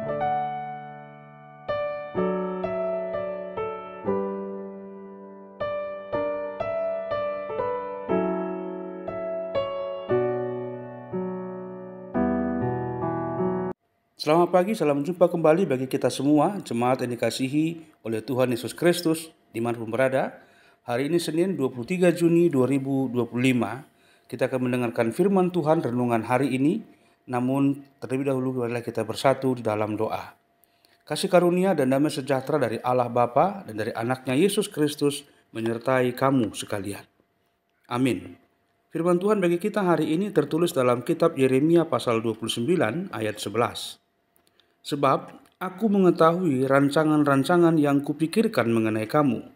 Selamat pagi, salam jumpa kembali bagi kita semua, jemaat yang dikasihi oleh Tuhan Yesus Kristus, dimanapun berada. Hari ini Senin 23 Juni 2025, kita akan mendengarkan firman Tuhan renungan hari ini, namun terlebih dahulu marilah kita bersatu di dalam doa. Kasih karunia dan damai sejahtera dari Allah Bapa dan dari anaknya Yesus Kristus menyertai kamu sekalian. Amin. Firman Tuhan bagi kita hari ini tertulis dalam kitab Yeremia pasal 29 ayat 11. Sebab aku mengetahui rancangan-rancangan yang kupikirkan mengenai kamu.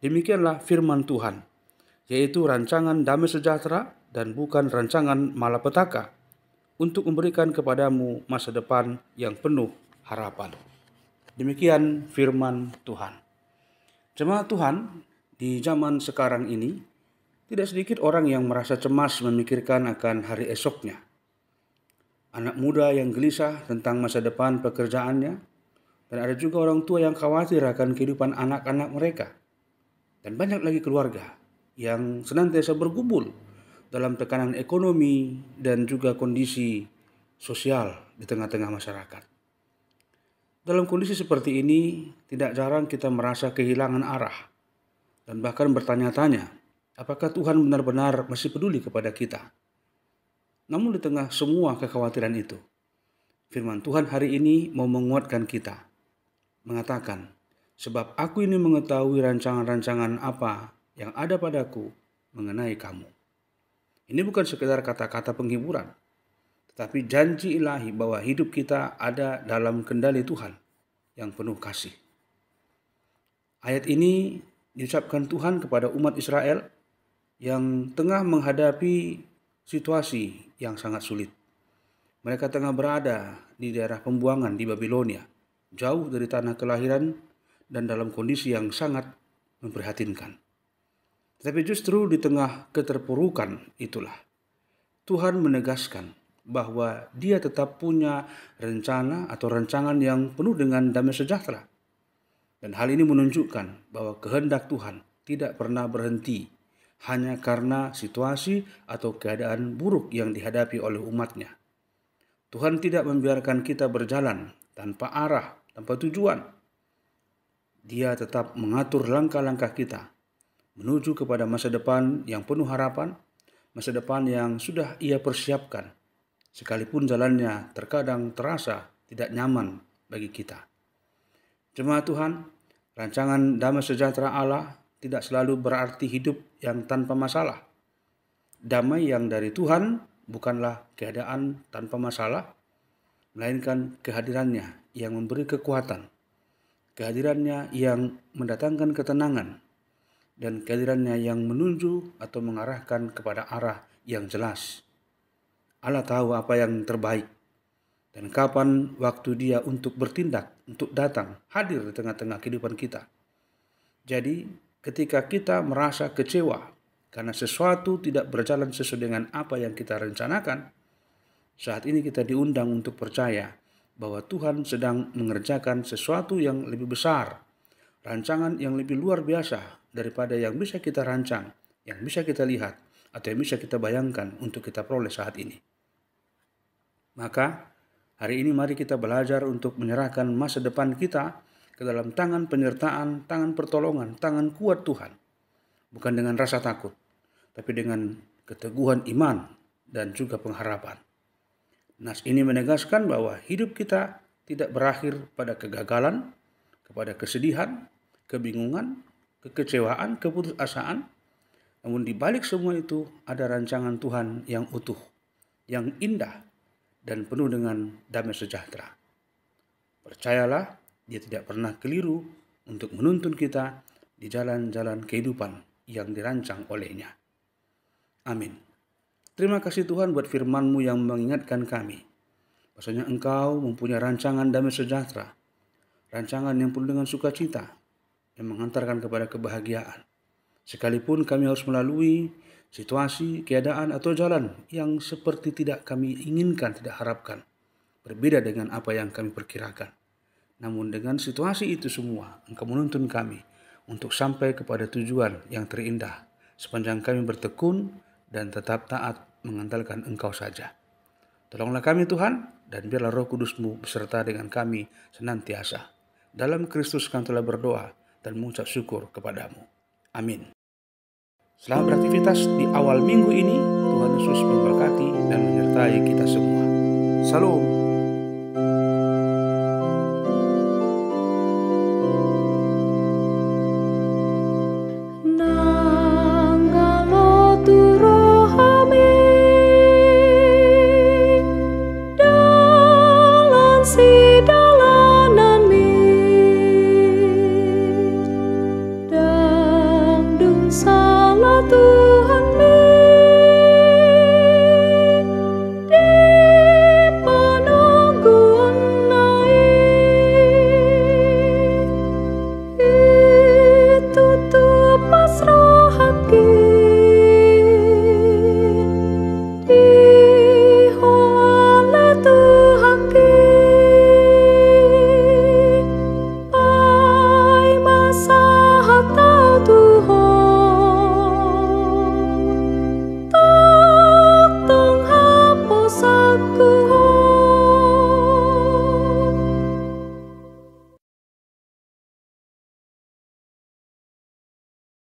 Demikianlah firman Tuhan, yaitu rancangan damai sejahtera dan bukan rancangan malapetaka, untuk memberikan kepadamu masa depan yang penuh harapan. Demikian firman Tuhan. Jemaat Tuhan, di zaman sekarang ini, tidak sedikit orang yang merasa cemas memikirkan akan hari esoknya. Anak muda yang gelisah tentang masa depan pekerjaannya, dan ada juga orang tua yang khawatir akan kehidupan anak-anak mereka. Dan banyak lagi keluarga yang senantiasa bergumul dalam tekanan ekonomi dan juga kondisi sosial di tengah-tengah masyarakat. Dalam kondisi seperti ini, tidak jarang kita merasa kehilangan arah dan bahkan bertanya-tanya, apakah Tuhan benar-benar masih peduli kepada kita? Namun di tengah semua kekhawatiran itu, firman Tuhan hari ini mau menguatkan kita, mengatakan, sebab aku ini mengetahui rancangan-rancangan apa yang ada padaku mengenai kamu. Ini bukan sekedar kata-kata penghiburan, tetapi janji ilahi bahwa hidup kita ada dalam kendali Tuhan yang penuh kasih. Ayat ini diucapkan Tuhan kepada umat Israel yang tengah menghadapi situasi yang sangat sulit. Mereka tengah berada di daerah pembuangan di Babilonia, jauh dari tanah kelahiran dan dalam kondisi yang sangat memprihatinkan. Tetapi justru di tengah keterpurukan itulah, Tuhan menegaskan bahwa Dia tetap punya rencana atau rancangan yang penuh dengan damai sejahtera. Dan hal ini menunjukkan bahwa kehendak Tuhan tidak pernah berhenti hanya karena situasi atau keadaan buruk yang dihadapi oleh umatnya. Tuhan tidak membiarkan kita berjalan tanpa arah, tanpa tujuan. Dia tetap mengatur langkah-langkah kita menuju kepada masa depan yang penuh harapan, masa depan yang sudah Ia persiapkan, sekalipun jalannya terkadang terasa tidak nyaman bagi kita. Jemaat Tuhan, rancangan damai sejahtera Allah tidak selalu berarti hidup yang tanpa masalah. Damai yang dari Tuhan bukanlah keadaan tanpa masalah, melainkan kehadirannya yang memberi kekuatan, kehadirannya yang mendatangkan ketenangan, dan kehadirannya yang menuju atau mengarahkan kepada arah yang jelas. Allah tahu apa yang terbaik dan kapan waktu Dia untuk bertindak, untuk datang, hadir di tengah-tengah kehidupan kita. Jadi, ketika kita merasa kecewa karena sesuatu tidak berjalan sesuai dengan apa yang kita rencanakan, saat ini kita diundang untuk percaya bahwa Tuhan sedang mengerjakan sesuatu yang lebih besar, rancangan yang lebih luar biasa daripada yang bisa kita rancang, yang bisa kita lihat, atau yang bisa kita bayangkan untuk kita peroleh saat ini. Maka, hari ini mari kita belajar untuk menyerahkan masa depan kita ke dalam tangan penyertaan, tangan pertolongan, tangan kuat Tuhan. Bukan dengan rasa takut, tapi dengan keteguhan iman dan juga pengharapan. Nas ini menegaskan bahwa hidup kita tidak berakhir pada kegagalan, kepada kesedihan, kebingungan, kekecewaan, keputusasaan. Namun di balik semua itu ada rancangan Tuhan yang utuh, yang indah, dan penuh dengan damai sejahtera. Percayalah, Dia tidak pernah keliru untuk menuntun kita di jalan-jalan kehidupan yang dirancang oleh-Nya. Amin. Terima kasih Tuhan buat firman-Mu yang mengingatkan kami. Bahwasanya Engkau mempunyai rancangan damai sejahtera, rancangan yang penuh dengan sukacita, yang mengantarkan kepada kebahagiaan. Sekalipun kami harus melalui situasi, keadaan, atau jalan yang seperti tidak kami inginkan, tidak harapkan. berbeda dengan apa yang kami perkirakan. Namun dengan situasi itu semua, Engkau menuntun kami untuk sampai kepada tujuan yang terindah sepanjang kami bertekun dan tetap taat mengandalkan Engkau saja. Tolonglah kami Tuhan, dan biarlah Roh Kudus-Mu beserta dengan kami senantiasa. Dalam Kristus kami telah berdoa dan mengucap syukur kepadamu. Amin. Selamat beraktivitas di awal minggu ini. Tuhan Yesus memberkati dan menyertai kita semua. Salam.